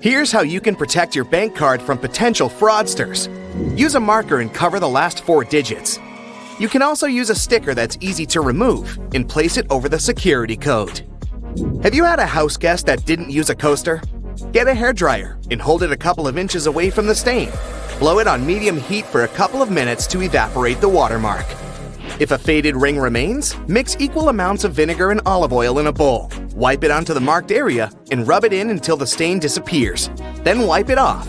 Here's how you can protect your bank card from potential fraudsters. Use a marker and cover the last 4 digits. You can also use a sticker that's easy to remove and place it over the security code. Have you had a house guest that didn't use a coaster? Get a hairdryer and hold it a couple of inches away from the stain. Blow it on medium heat for a couple of minutes to evaporate the watermark. If a faded ring remains, mix equal amounts of vinegar and olive oil in a bowl. Wipe it onto the marked area and rub it in until the stain disappears. Then wipe it off.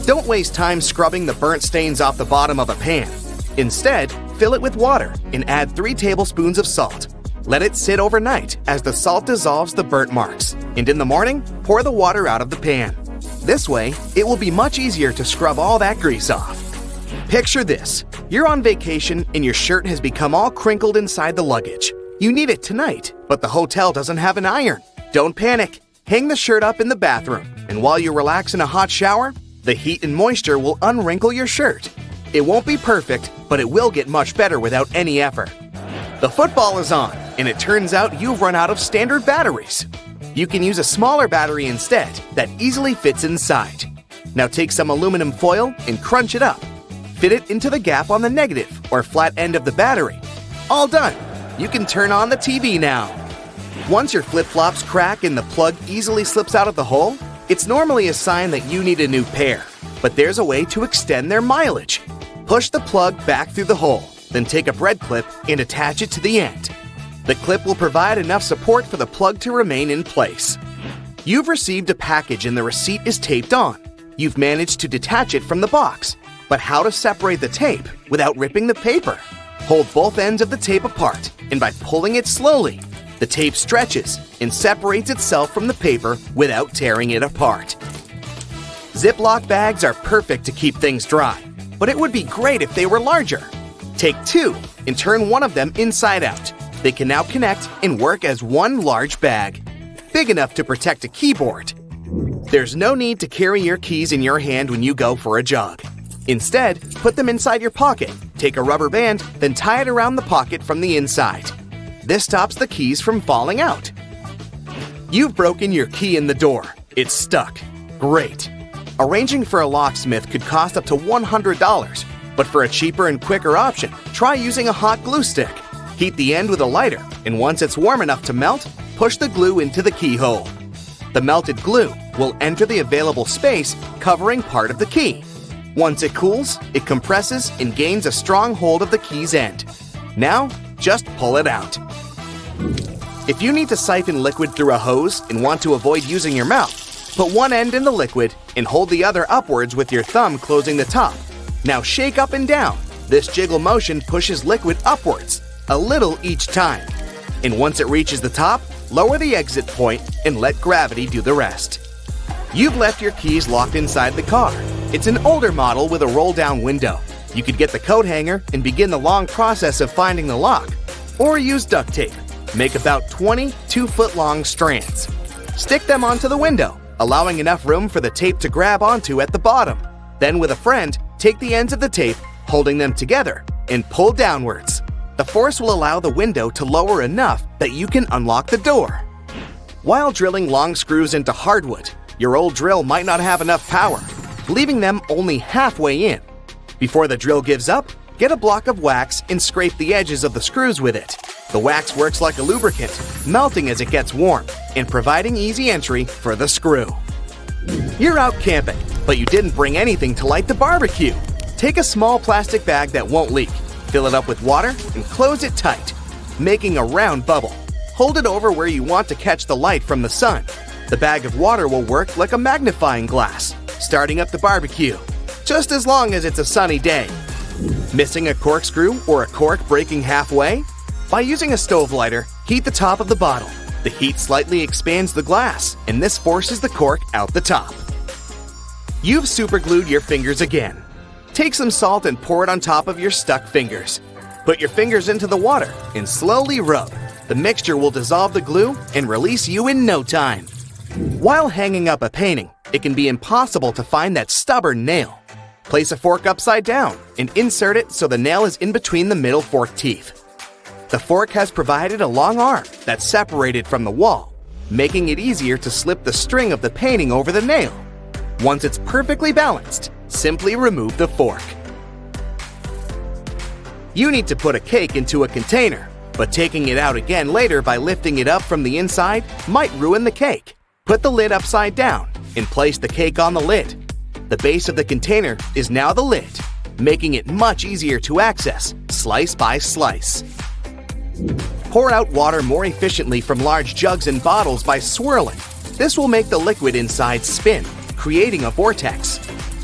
Don't waste time scrubbing the burnt stains off the bottom of a pan. Instead, fill it with water and add 3 tablespoons of salt. Let it sit overnight as the salt dissolves the burnt marks, and in the morning, pour the water out of the pan. This way, it will be much easier to scrub all that grease off. Picture this. You're on vacation and your shirt has become all crinkled inside the luggage. You need it tonight, but the hotel doesn't have an iron. Don't panic. Hang the shirt up in the bathroom, and while you relax in a hot shower, the heat and moisture will unwrinkle your shirt. It won't be perfect, but it will get much better without any effort. The football is on, and it turns out you've run out of standard batteries. You can use a smaller battery instead that easily fits inside. Now take some aluminum foil and crunch it up. Fit it into the gap on the negative or flat end of the battery. All done! You can turn on the TV now. Once your flip-flops crack and the plug easily slips out of the hole, it's normally a sign that you need a new pair. But there's a way to extend their mileage. Push the plug back through the hole, then take a bread clip and attach it to the end. The clip will provide enough support for the plug to remain in place. You've received a package and the receipt is taped on. You've managed to detach it from the box. But how to separate the tape without ripping the paper? Hold both ends of the tape apart, and by pulling it slowly, the tape stretches and separates itself from the paper without tearing it apart. Ziploc bags are perfect to keep things dry, but it would be great if they were larger. Take 2 and turn one of them inside out. They can now connect and work as one large bag, big enough to protect a keyboard. There's no need to carry your keys in your hand when you go for a jog. Instead, put them inside your pocket, take a rubber band, then tie it around the pocket from the inside. This stops the keys from falling out. You've broken your key in the door. It's stuck. Great. Arranging for a locksmith could cost up to $100, but for a cheaper and quicker option, try using a hot glue stick. Heat the end with a lighter, and once it's warm enough to melt, push the glue into the keyhole. The melted glue will enter the available space, covering part of the key. Once it cools, it compresses and gains a strong hold of the key's end. Now, just pull it out. If you need to siphon liquid through a hose and want to avoid using your mouth, put one end in the liquid and hold the other upwards with your thumb closing the top. Now shake up and down. This jiggle motion pushes liquid upwards, a little each time. And once it reaches the top, lower the exit point and let gravity do the rest. You've left your keys locked inside the car. It's an older model with a roll-down window. You could get the coat hanger and begin the long process of finding the lock. Or use duct tape. Make about 20 2-foot-long strands. Stick them onto the window, allowing enough room for the tape to grab onto at the bottom. Then with a friend, take the ends of the tape, holding them together, and pull downwards. The force will allow the window to lower enough that you can unlock the door. While drilling long screws into hardwood, your old drill might not have enough power, leaving them only halfway in. Before the drill gives up, get a block of wax and scrape the edges of the screws with it. The wax works like a lubricant, melting as it gets warm and providing easy entry for the screw. You're out camping, but you didn't bring anything to light the barbecue. Take a small plastic bag that won't leak, fill it up with water, and close it tight, making a round bubble. Hold it over where you want to catch the light from the sun. The bag of water will work like a magnifying glass, starting up the barbecue, just as long as it's a sunny day. Missing a corkscrew or a cork breaking halfway? By using a stove lighter, heat the top of the bottle. The heat slightly expands the glass, and this forces the cork out the top. You've superglued your fingers again. Take some salt and pour it on top of your stuck fingers. Put your fingers into the water and slowly rub. The mixture will dissolve the glue and release you in no time. While hanging up a painting, it can be impossible to find that stubborn nail. Place a fork upside down and insert it so the nail is in between the middle fork teeth. The fork has provided a long arm that's separated from the wall, making it easier to slip the string of the painting over the nail. Once it's perfectly balanced, simply remove the fork. You need to put a cake into a container, but taking it out again later by lifting it up from the inside might ruin the cake. Put the lid upside down and place the cake on the lid. The base of the container is now the lid, making it much easier to access, slice by slice. Pour out water more efficiently from large jugs and bottles by swirling. This will make the liquid inside spin, creating a vortex.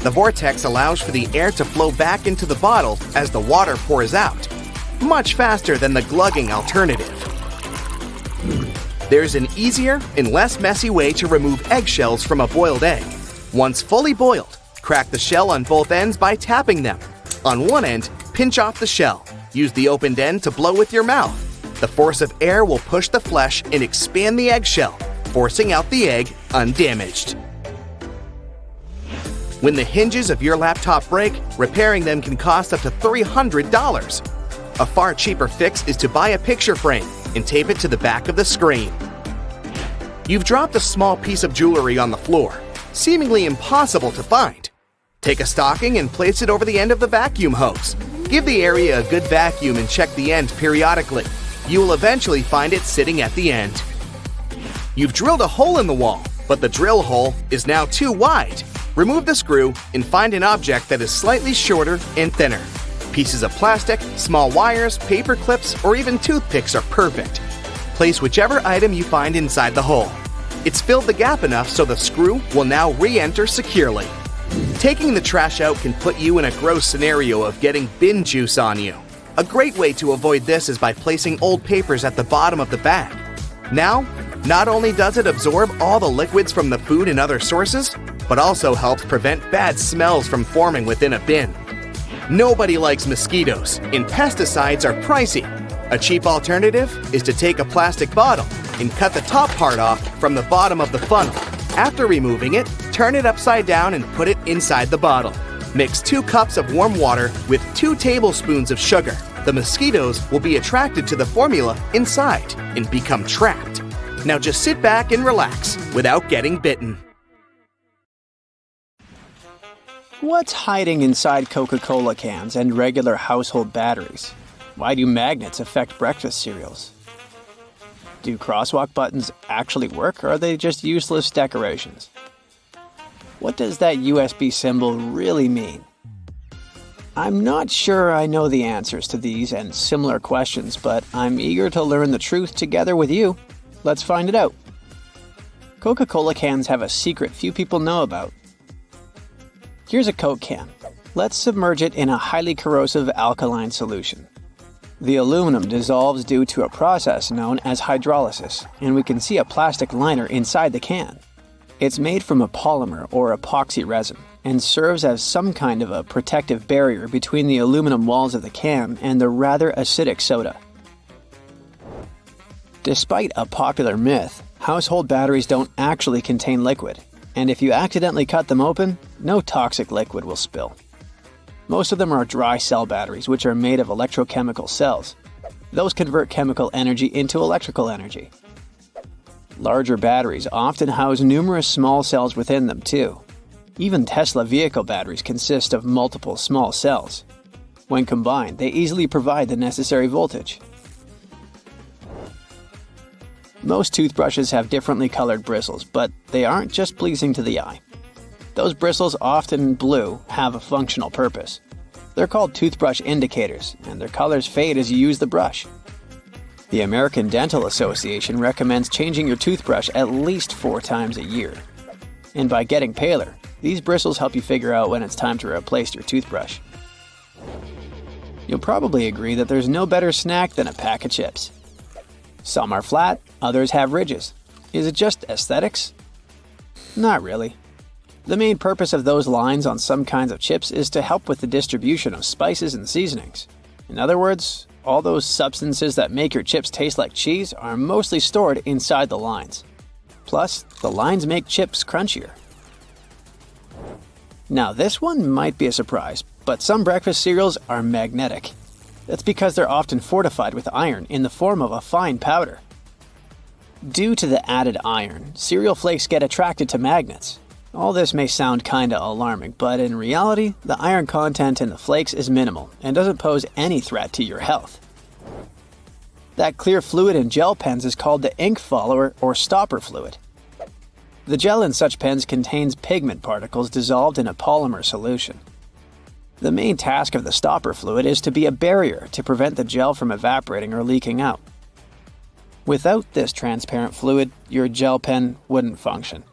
The vortex allows for the air to flow back into the bottle as the water pours out, much faster than the glugging alternative. There's an easier and less messy way to remove eggshells from a boiled egg. Once fully boiled, crack the shell on both ends by tapping them. On one end, pinch off the shell. Use the opened end to blow with your mouth. The force of air will push the flesh and expand the eggshell, forcing out the egg undamaged. When the hinges of your laptop break, repairing them can cost up to $300. A far cheaper fix is to buy a picture frame and tape it to the back of the screen. You've dropped a small piece of jewelry on the floor, seemingly impossible to find. Take a stocking and place it over the end of the vacuum hose. Give the area a good vacuum and check the end periodically. You will eventually find it sitting at the end. You've drilled a hole in the wall, but the drill hole is now too wide. Remove the screw and find an object that is slightly shorter and thinner. Pieces of plastic, small wires, paper clips, or even toothpicks are perfect. Place whichever item you find inside the hole. It's filled the gap enough so the screw will now re-enter securely. Taking the trash out can put you in a gross scenario of getting bin juice on you. A great way to avoid this is by placing old papers at the bottom of the bag. Now, not only does it absorb all the liquids from the food and other sources, but also helps prevent bad smells from forming within a bin. Nobody likes mosquitoes, and pesticides are pricey. A cheap alternative is to take a plastic bottle and cut the top part off from the bottom of the funnel. After removing it, turn it upside down and put it inside the bottle. Mix 2 cups of warm water with 2 tablespoons of sugar. The mosquitoes will be attracted to the formula inside and become trapped. Now just sit back and relax without getting bitten. What's hiding inside Coca-Cola cans and regular household batteries? Why do magnets affect breakfast cereals? Do crosswalk buttons actually work, or are they just useless decorations? What does that USB symbol really mean? I'm not sure I know the answers to these and similar questions, but I'm eager to learn the truth together with you. Let's find it out. Coca-Cola cans have a secret few people know about. Here's a Coke can. Let's submerge it in a highly corrosive alkaline solution. The aluminum dissolves due to a process known as hydrolysis, and we can see a plastic liner inside the can. It's made from a polymer or epoxy resin and serves as some kind of a protective barrier between the aluminum walls of the can and the rather acidic soda. Despite a popular myth, household batteries don't actually contain liquid, and if you accidentally cut them open, no toxic liquid will spill. Most of them are dry cell batteries, which are made of electrochemical cells. Those convert chemical energy into electrical energy. Larger batteries often house numerous small cells within them too. Even Tesla vehicle batteries consist of multiple small cells. When combined, they easily provide the necessary voltage. Most toothbrushes have differently colored bristles, but they aren't just pleasing to the eye. Those bristles, often blue, have a functional purpose. They're called toothbrush indicators, and their colors fade as you use the brush. The American Dental Association recommends changing your toothbrush at least 4 times a year. And by getting paler, these bristles help you figure out when it's time to replace your toothbrush. You'll probably agree that there's no better snack than a pack of chips. Some are flat, others have ridges. Is it just aesthetics? Not really. The main purpose of those lines on some kinds of chips is to help with the distribution of spices and seasonings. In other words, all those substances that make your chips taste like cheese are mostly stored inside the lines. Plus, the lines make chips crunchier. Now, this one might be a surprise, but some breakfast cereals are magnetic. That's because they're often fortified with iron in the form of a fine powder. Due to the added iron, cereal flakes get attracted to magnets. All this may sound kinda alarming, but in reality, the iron content in the flakes is minimal and doesn't pose any threat to your health. That clear fluid in gel pens is called the ink follower or stopper fluid. The gel in such pens contains pigment particles dissolved in a polymer solution. The main task of the stopper fluid is to be a barrier to prevent the gel from evaporating or leaking out. Without this transparent fluid, your gel pen wouldn't function.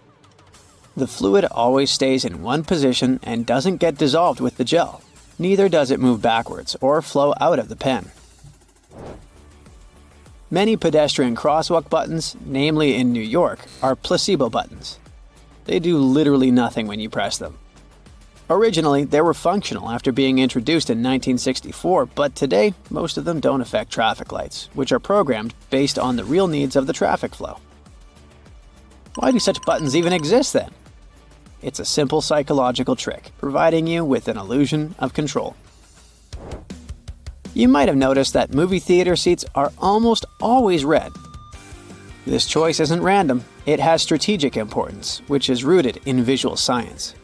The fluid always stays in one position and doesn't get dissolved with the gel. Neither does it move backwards or flow out of the pen. Many pedestrian crosswalk buttons, namely in New York, are placebo buttons. They do literally nothing when you press them. Originally, they were functional after being introduced in 1964, but today, most of them don't affect traffic lights, which are programmed based on the real needs of the traffic flow. Why do such buttons even exist then? It's a simple psychological trick, providing you with an illusion of control. You might have noticed that movie theater seats are almost always red. This choice isn't random, it has strategic importance, which is rooted in visual science.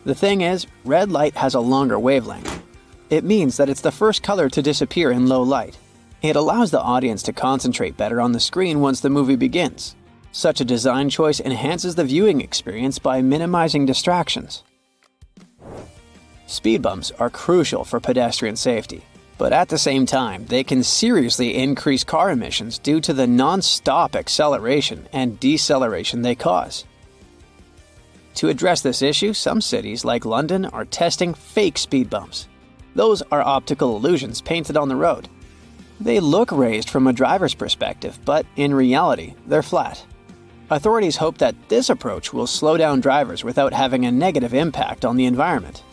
The thing is, red light has a longer wavelength. It means that it's the first color to disappear in low light. It allows the audience to concentrate better on the screen once the movie begins. Such a design choice enhances the viewing experience by minimizing distractions. Speed bumps are crucial for pedestrian safety, but at the same time, they can seriously increase car emissions due to the non-stop acceleration and deceleration they cause. To address this issue, some cities, like London, are testing fake speed bumps. Those are optical illusions painted on the road. They look raised from a driver's perspective, but in reality, they're flat. Authorities hope that this approach will slow down drivers without having a negative impact on the environment.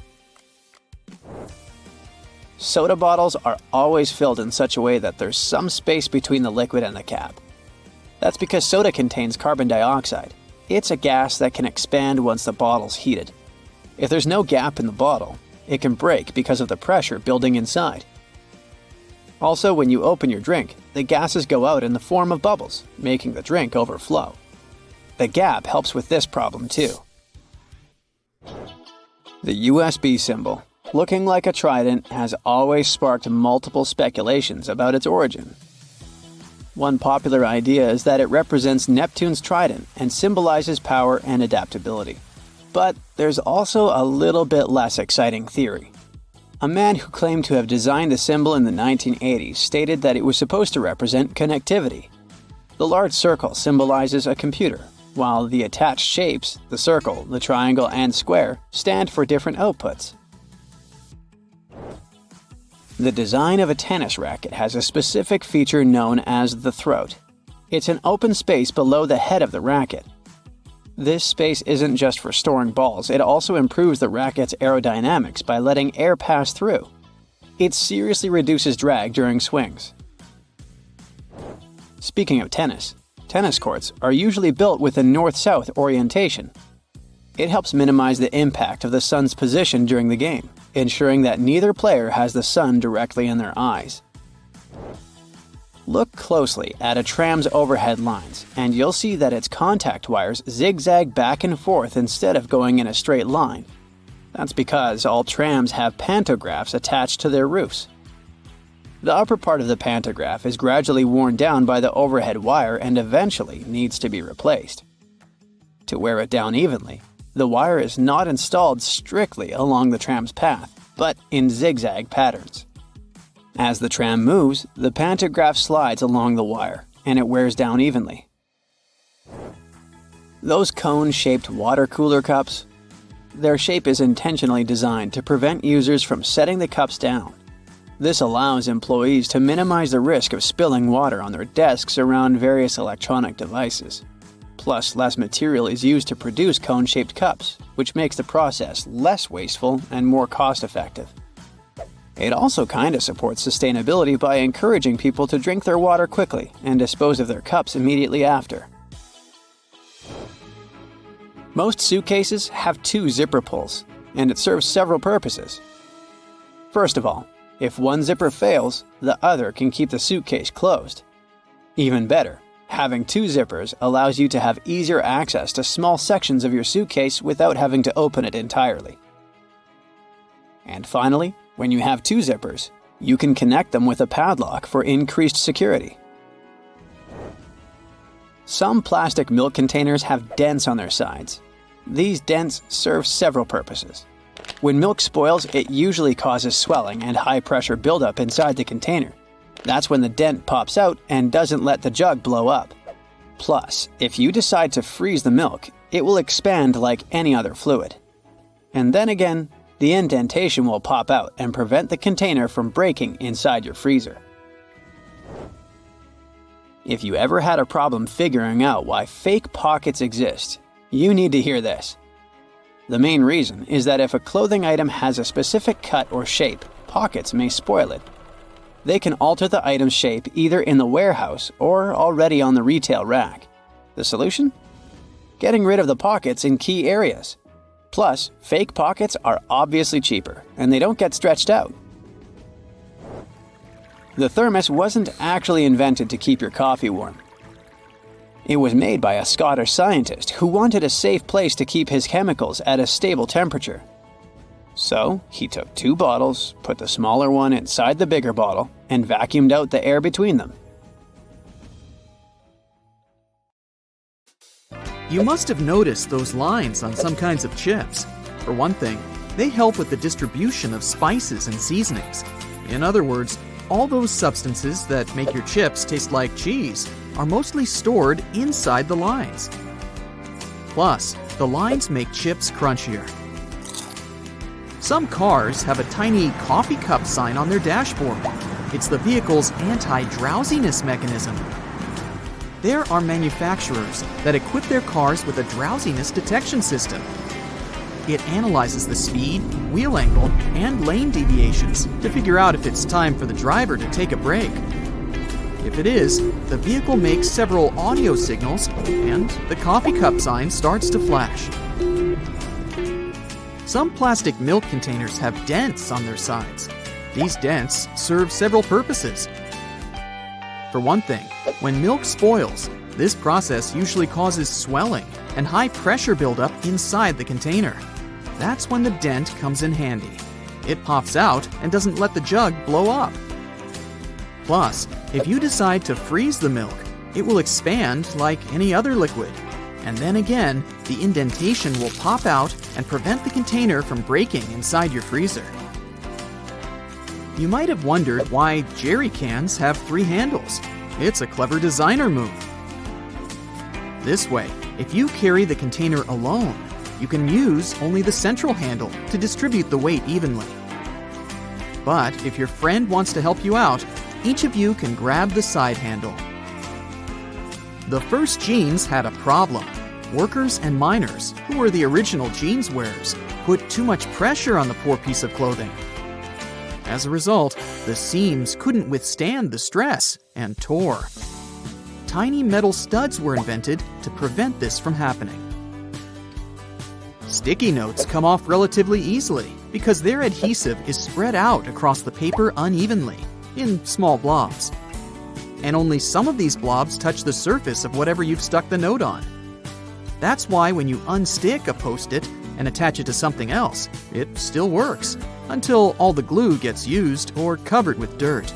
Soda bottles are always filled in such a way that there's some space between the liquid and the cap. That's because soda contains carbon dioxide. It's a gas that can expand once the bottle's heated. If there's no gap in the bottle, it can break because of the pressure building inside. Also, when you open your drink, the gases go out in the form of bubbles, making the drink overflow. The gap helps with this problem too. The USB symbol, looking like a trident, has always sparked multiple speculations about its origin. One popular idea is that it represents Neptune's trident and symbolizes power and adaptability. But there's also a little bit less exciting theory. A man who claimed to have designed the symbol in the 1980s stated that it was supposed to represent connectivity. The large circle symbolizes a computer, while the attached shapes, the circle, the triangle, and square, stand for different outputs. The design of a tennis racket has a specific feature known as the throat. It's an open space below the head of the racket. This space isn't just for storing balls, it also improves the racket's aerodynamics by letting air pass through. It seriously reduces drag during swings. Speaking of tennis courts are usually built with a north-south orientation. It helps minimize the impact of the sun's position during the game, ensuring that neither player has the sun directly in their eyes. Look closely at a tram's overhead lines, and you'll see that its contact wires zigzag back and forth instead of going in a straight line. That's because all trams have pantographs attached to their roofs. The upper part of the pantograph is gradually worn down by the overhead wire and eventually needs to be replaced. To wear it down evenly, the wire is not installed strictly along the tram's path, but in zigzag patterns. As the tram moves, the pantograph slides along the wire, and it wears down evenly. Those cone-shaped water cooler cups? Their shape is intentionally designed to prevent users from setting the cups down. This allows employees to minimize the risk of spilling water on their desks around various electronic devices. Plus, less material is used to produce cone-shaped cups, which makes the process less wasteful and more cost-effective. It also kinda supports sustainability by encouraging people to drink their water quickly and dispose of their cups immediately after. Most suitcases have 2 zipper pulls, and it serves several purposes. First of all, if one zipper fails, the other can keep the suitcase closed. Even better, Having two zippers allows you to have easier access to small sections of your suitcase without having to open it entirely. And finally, when you have two zippers, you can connect them with a padlock for increased security. Some plastic milk containers have dents on their sides. These dents serve several purposes. When milk spoils, it usually causes swelling and high-pressure buildup inside the container. That's when the dent pops out and doesn't let the jug blow up. Plus, if you decide to freeze the milk, it will expand like any other fluid. And then again, the indentation will pop out and prevent the container from breaking inside your freezer. If you ever had a problem figuring out why fake pockets exist, you need to hear this. The main reason is that if a clothing item has a specific cut or shape, pockets may spoil it. They can alter the item's shape either in the warehouse or already on the retail rack. The solution? Getting rid of the pockets in key areas. Plus, fake pockets are obviously cheaper, and they don't get stretched out. The thermos wasn't actually invented to keep your coffee warm. It was made by a Scottish scientist who wanted a safe place to keep his chemicals at a stable temperature. So, he took two bottles, put the smaller one inside the bigger bottle, and vacuumed out the air between them. You must have noticed those lines on some kinds of chips. For one thing, they help with the distribution of spices and seasonings. In other words, all those substances that make your chips taste like cheese are mostly stored inside the lines. Plus, the lines make chips crunchier. Some cars have a tiny coffee cup sign on their dashboard. It's the vehicle's anti-drowsiness mechanism. There are manufacturers that equip their cars with a drowsiness detection system. It analyzes the speed, wheel angle, and lane deviations to figure out if it's time for the driver to take a break. If it is, the vehicle makes several audio signals, and the coffee cup sign starts to flash. Some plastic milk containers have dents on their sides. These dents serve several purposes. For one thing, when milk spoils, this process usually causes swelling and high pressure buildup inside the container. That's when the dent comes in handy. It pops out and doesn't let the jug blow up. Plus, if you decide to freeze the milk, it will expand like any other liquid. And then again, the indentation will pop out and prevent the container from breaking inside your freezer. You might have wondered why jerry cans have 3 handles. It's a clever designer move. This way, if you carry the container alone, you can use only the central handle to distribute the weight evenly. But if your friend wants to help you out, each of you can grab the side handle. The first jeans had a problem. Workers and miners, who were the original jeans wearers, put too much pressure on the poor piece of clothing. As a result, the seams couldn't withstand the stress and tore. Tiny metal studs were invented to prevent this from happening. Sticky notes come off relatively easily because their adhesive is spread out across the paper unevenly, in small blobs. And only some of these blobs touch the surface of whatever you've stuck the note on. That's why when you unstick a Post-it and attach it to something else, it still works, until all the glue gets used or covered with dirt.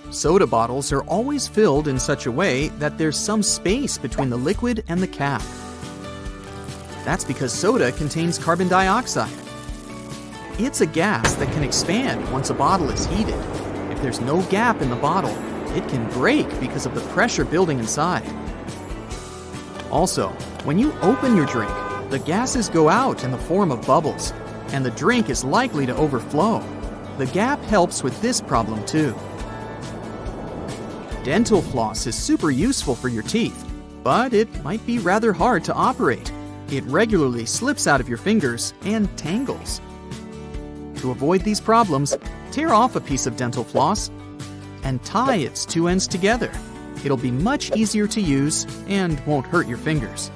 Soda bottles are always filled in such a way that there's some space between the liquid and the cap. That's because soda contains carbon dioxide. It's a gas that can expand once a bottle is heated. If there's no gap in the bottle, it can break because of the pressure building inside. Also, when you open your drink, the gases go out in the form of bubbles, and the drink is likely to overflow. The gap helps with this problem too. Dental floss is super useful for your teeth, but it might be rather hard to operate. It regularly slips out of your fingers and tangles. To avoid these problems, tear off a piece of dental floss and tie its 2 ends together. It'll be much easier to use and won't hurt your fingers.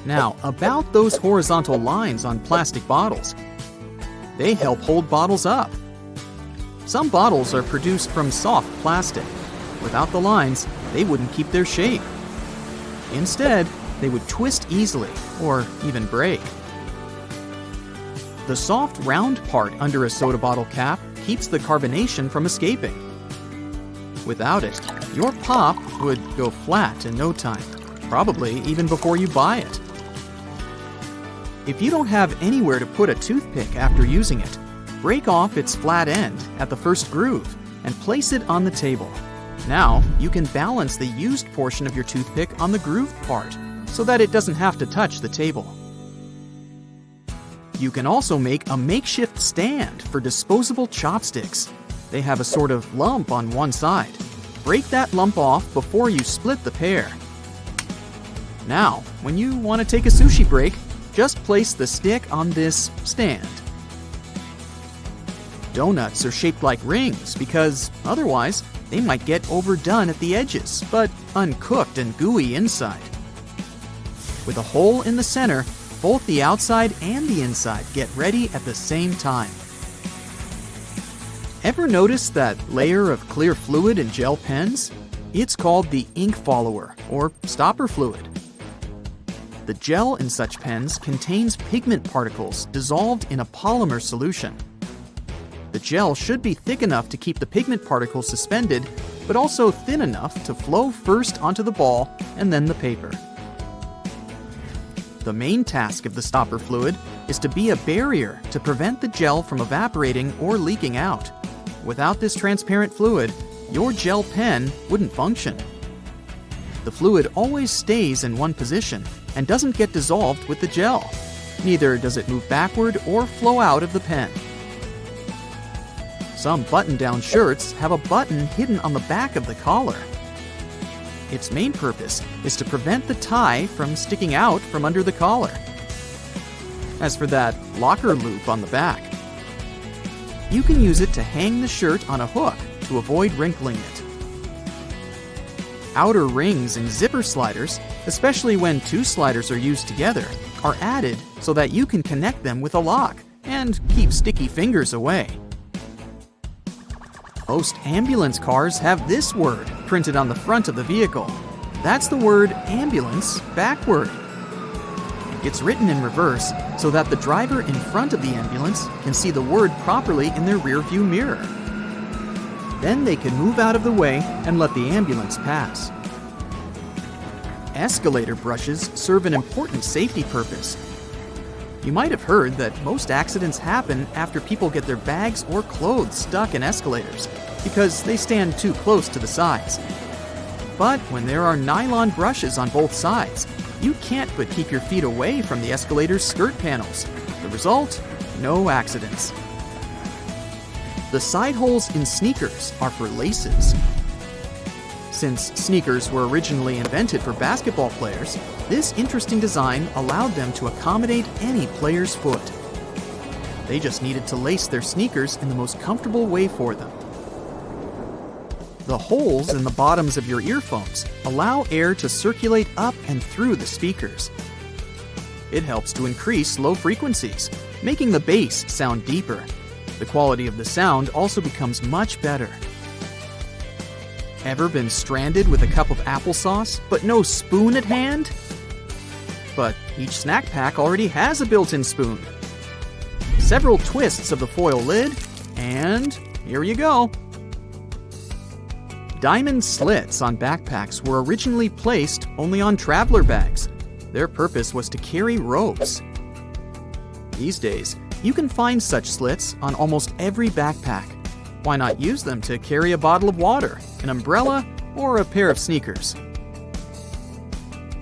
Now, about those horizontal lines on plastic bottles. They help hold bottles up. Some bottles are produced from soft plastic. Without the lines, they wouldn't keep their shape. Instead, they would twist easily or even break. The soft, round part under a soda bottle cap keeps the carbonation from escaping. Without it, your pop would go flat in no time, probably even before you buy it. If you don't have anywhere to put a toothpick after using it, break off its flat end at the first groove and place it on the table. Now, you can balance the used portion of your toothpick on the grooved part so that it doesn't have to touch the table. You can also make a makeshift stand for disposable chopsticks. They have a sort of lump on one side. Break that lump off before you split the pair. Now, when you want to take a sushi break, just place the stick on this stand. Donuts are shaped like rings because otherwise they might get overdone at the edges, but uncooked and gooey inside. With a hole in the center, both the outside and the inside get ready at the same time. Ever notice that layer of clear fluid in gel pens? It's called the ink follower, or stopper fluid. The gel in such pens contains pigment particles dissolved in a polymer solution. The gel should be thick enough to keep the pigment particles suspended, but also thin enough to flow first onto the ball and then the paper. The main task of the stopper fluid is to be a barrier to prevent the gel from evaporating or leaking out. Without this transparent fluid, your gel pen wouldn't function. The fluid always stays in one position and doesn't get dissolved with the gel. Neither does it move backward or flow out of the pen. Some button-down shirts have a button hidden on the back of the collar. Its main purpose is to prevent the tie from sticking out from under the collar. As for that locker loop on the back, you can use it to hang the shirt on a hook to avoid wrinkling it. Outer rings and zipper sliders, especially when two sliders are used together, are added so that you can connect them with a lock and keep sticky fingers away. Most ambulance cars have this word printed on the front of the vehicle. That's the word ambulance backward. It's written in reverse so that the driver in front of the ambulance can see the word properly in their rearview mirror. Then they can move out of the way and let the ambulance pass. Escalator brushes serve an important safety purpose. You might have heard that most accidents happen after people get their bags or clothes stuck in escalators because they stand too close to the sides. But when there are nylon brushes on both sides, you can't but keep your feet away from the escalator's skirt panels. The result? No accidents. The side holes in sneakers are for laces. Since sneakers were originally invented for basketball players, this interesting design allowed them to accommodate any player's foot. They just needed to lace their sneakers in the most comfortable way for them. The holes in the bottoms of your earphones allow air to circulate up and through the speakers. It helps to increase low frequencies, making the bass sound deeper. The quality of the sound also becomes much better. Ever been stranded with a cup of applesauce, but no spoon at hand? But each snack pack already has a built-in spoon. Several twists of the foil lid, and here you go. Diamond slits on backpacks were originally placed only on traveler bags. Their purpose was to carry ropes. These days, you can find such slits on almost every backpack. Why not use them to carry a bottle of water, an umbrella, or a pair of sneakers?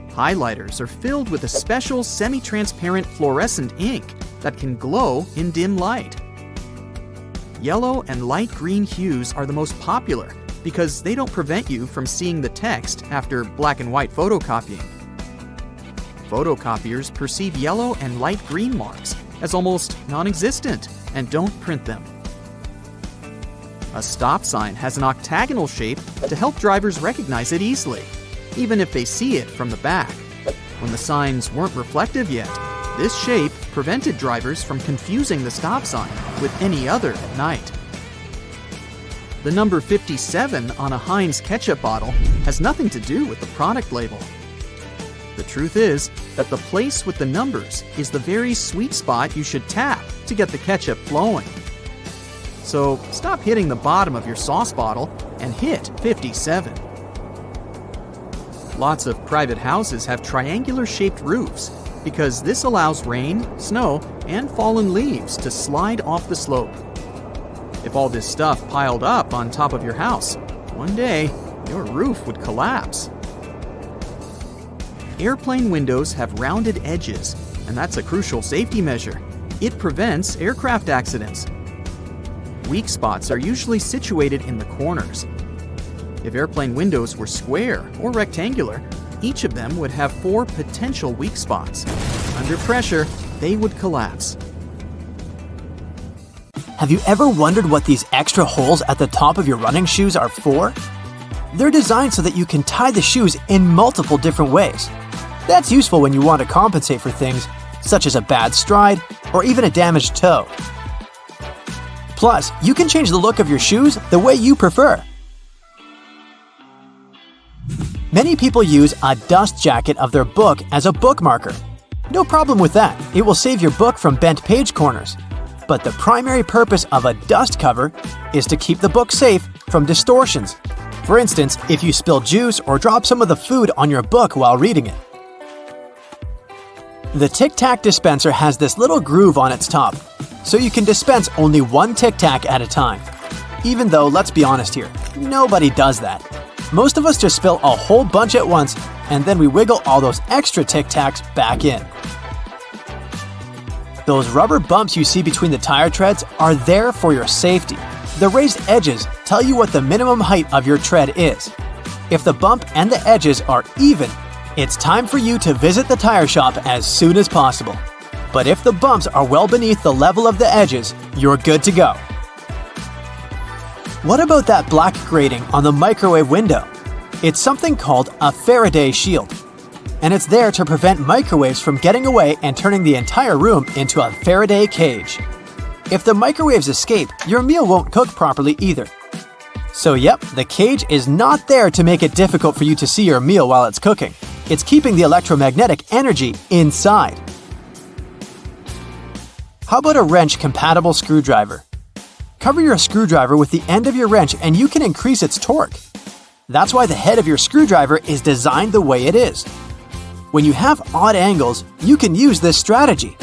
Highlighters are filled with a special semi-transparent fluorescent ink that can glow in dim light. Yellow and light green hues are the most popular because they don't prevent you from seeing the text after black and white photocopying. Photocopiers perceive yellow and light green marks as almost non-existent and don't print them. A stop sign has an octagonal shape to help drivers recognize it easily, even if they see it from the back. When the signs weren't reflective yet, this shape prevented drivers from confusing the stop sign with any other at night. The number 57 on a Heinz ketchup bottle has nothing to do with the product label. The truth is that the place with the numbers is the very sweet spot you should tap to get the ketchup flowing. So stop hitting the bottom of your sauce bottle and hit 57. Lots of private houses have triangular-shaped roofs because this allows rain, snow, and fallen leaves to slide off the slope. If all this stuff piled up on top of your house, one day your roof would collapse. Airplane windows have rounded edges, and that's a crucial safety measure. It prevents aircraft accidents. Weak spots are usually situated in the corners. If airplane windows were square or rectangular, each of them would have 4 potential weak spots. Under pressure, they would collapse. Have you ever wondered what these extra holes at the top of your running shoes are for? They're designed so that you can tie the shoes in multiple different ways. That's useful when you want to compensate for things such as a bad stride or even a damaged toe. Plus, you can change the look of your shoes the way you prefer. Many people use a dust jacket of their book as a bookmarker. No problem with that, it will save your book from bent page corners. But the primary purpose of a dust cover is to keep the book safe from distortions. For instance, if you spill juice or drop some of the food on your book while reading it. The Tic Tac dispenser has this little groove on its top, so you can dispense only one Tic Tac at a time. Even though, let's be honest here, nobody does that. Most of us just spill a whole bunch at once, and then we wiggle all those extra Tic Tacs back in. Those rubber bumps you see between the tire treads are there for your safety. The raised edges tell you what the minimum height of your tread is. If the bump and the edges are even, it's time for you to visit the tire shop as soon as possible. But if the bumps are well beneath the level of the edges, you're good to go. What about that black grating on the microwave window? It's something called a Faraday shield. And it's there to prevent microwaves from getting away and turning the entire room into a Faraday cage. If the microwaves escape, your meal won't cook properly either. So yep, the cage is not there to make it difficult for you to see your meal while it's cooking. It's keeping the electromagnetic energy inside. How about a wrench-compatible screwdriver? Cover your screwdriver with the end of your wrench and you can increase its torque. That's why the head of your screwdriver is designed the way it is. When you have odd angles, you can use this strategy.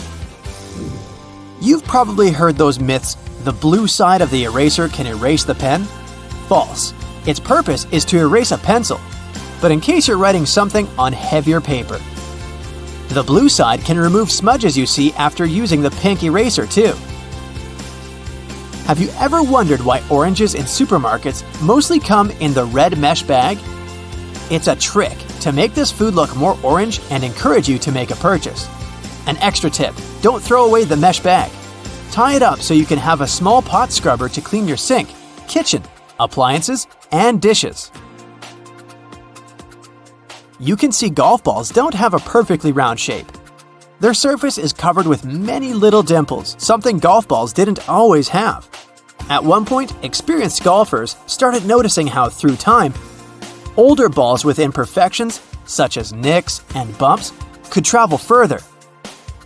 You've probably heard those myths, the blue side of the eraser can erase the pen? False. Its purpose is to erase a pencil, but in case you're writing something on heavier paper. The blue side can remove smudges you see after using the pink eraser too. Have you ever wondered why oranges in supermarkets mostly come in the red mesh bag? It's a trick to make this food look more orange and encourage you to make a purchase. An extra tip, don't throw away the mesh bag. Tie it up so you can have a small pot scrubber to clean your sink, kitchen, appliances, and dishes. You can see golf balls don't have a perfectly round shape. Their surface is covered with many little dimples, something golf balls didn't always have. At one point, experienced golfers started noticing how, through time, older balls with imperfections, such as nicks and bumps, could travel further.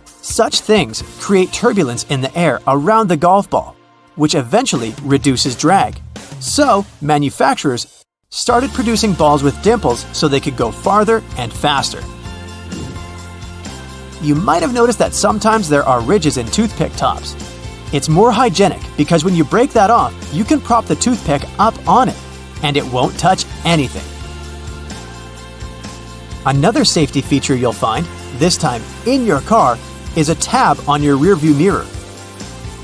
Such things create turbulence in the air around the golf ball, which eventually reduces drag. So, manufacturers started producing balls with dimples so they could go farther and faster. You might have noticed that sometimes there are ridges in toothpick tops. It's more hygienic because when you break that off, you can prop the toothpick up on it, and it won't touch anything. Another safety feature you'll find, this time in your car, is a tab on your rearview mirror.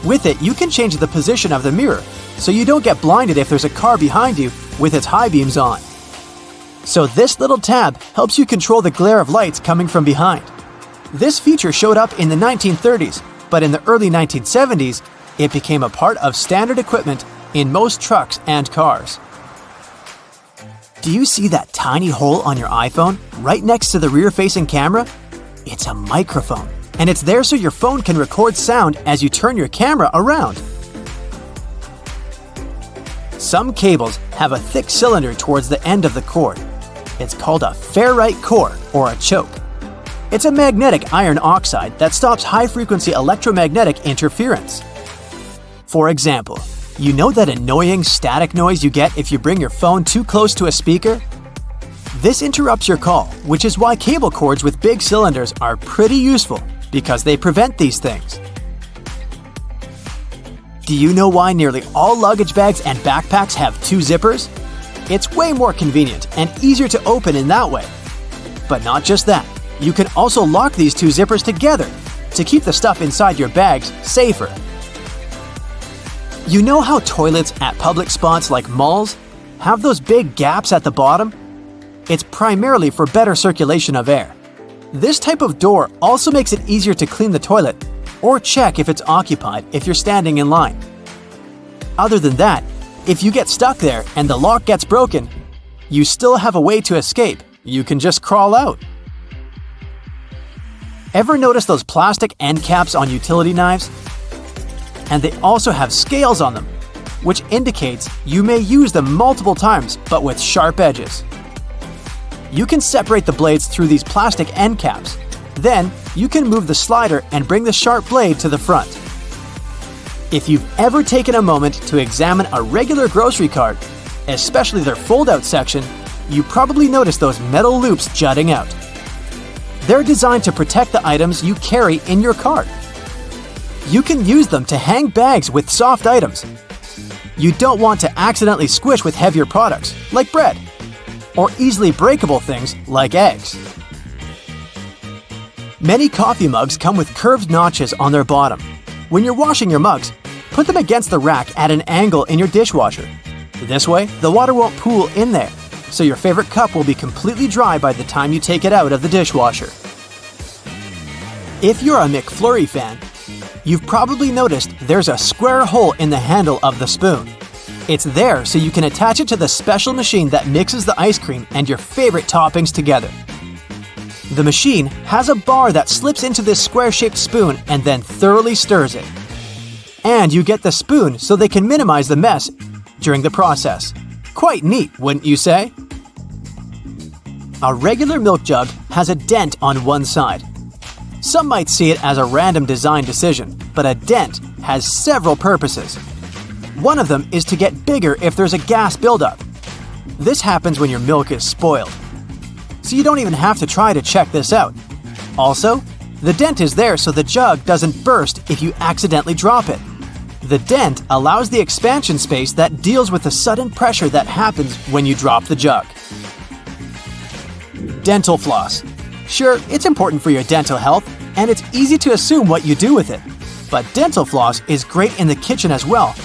With it, you can change the position of the mirror so you don't get blinded if there's a car behind you with its high beams on. So this little tab helps you control the glare of lights coming from behind. This feature showed up in the 1930s, but in the early 1970s, it became a part of standard equipment in most trucks and cars. Do you see that tiny hole on your iPhone right next to the rear-facing camera? It's a microphone, and it's there so your phone can record sound as you turn your camera around. Some cables have a thick cylinder towards the end of the cord. It's called a ferrite core or a choke. It's a magnetic iron oxide that stops high-frequency electromagnetic interference. For example, you know that annoying static noise you get if you bring your phone too close to a speaker? This interrupts your call, which is why cable cords with big cylinders are pretty useful because they prevent these things. Do you know why nearly all luggage bags and backpacks have 2 zippers? It's way more convenient and easier to open in that way. But not just that, you can also lock these 2 zippers together to keep the stuff inside your bags safer. You know how toilets at public spots like malls have those big gaps at the bottom? It's primarily for better circulation of air. This type of door also makes it easier to clean the toilet or check if it's occupied if you're standing in line. Other than that, if you get stuck there and the lock gets broken, you still have a way to escape. You can just crawl out. Ever notice those plastic end caps on utility knives? And they also have scales on them, which indicates you may use them multiple times but with sharp edges. You can separate the blades through these plastic end caps. Then, you can move the slider and bring the sharp blade to the front. If you've ever taken a moment to examine a regular grocery cart, especially their fold-out section, you probably noticed those metal loops jutting out. They're designed to protect the items you carry in your cart. You can use them to hang bags with soft items. You don't want to accidentally squish with heavier products, like bread, or easily breakable things like eggs. Many coffee mugs come with curved notches on their bottom. When you're washing your mugs, put them against the rack at an angle in your dishwasher. This way, the water won't pool in there, so your favorite cup will be completely dry by the time you take it out of the dishwasher. If you're a McFlurry fan, you've probably noticed there's a square hole in the handle of the spoon. It's there so you can attach it to the special machine that mixes the ice cream and your favorite toppings together. The machine has a bar that slips into this square-shaped spoon and then thoroughly stirs it. And you get the spoon so they can minimize the mess during the process. Quite neat, wouldn't you say? A regular milk jug has a dent on one side. Some might see it as a random design decision, but a dent has several purposes. One of them is to get bigger if there's a gas buildup. This happens when your milk is spoiled. So you don't even have to try to check this out. Also, the dent is there so the jug doesn't burst if you accidentally drop it. The dent allows the expansion space that deals with the sudden pressure that happens when you drop the jug. Dental floss. Sure, it's important for your dental health, and it's easy to assume what you do with it. But dental floss is great in the kitchen as well,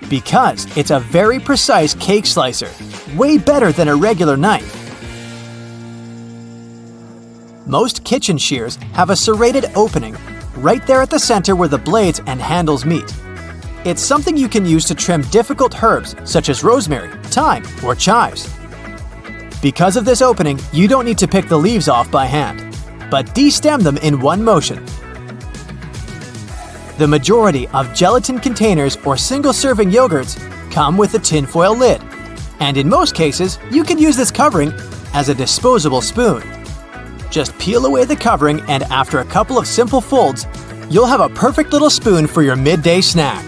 because it's a very precise cake slicer, way better than a regular knife. Most kitchen shears have a serrated opening right there at the center where the blades and handles meet. It's something you can use to trim difficult herbs such as rosemary, thyme, or chives. Because of this opening, you don't need to pick the leaves off by hand, but destem them in one motion. The majority of gelatin containers or single-serving yogurts come with a tinfoil lid, and in most cases, you can use this covering as a disposable spoon. Just peel away the covering, and after a couple of simple folds, you'll have a perfect little spoon for your midday snack.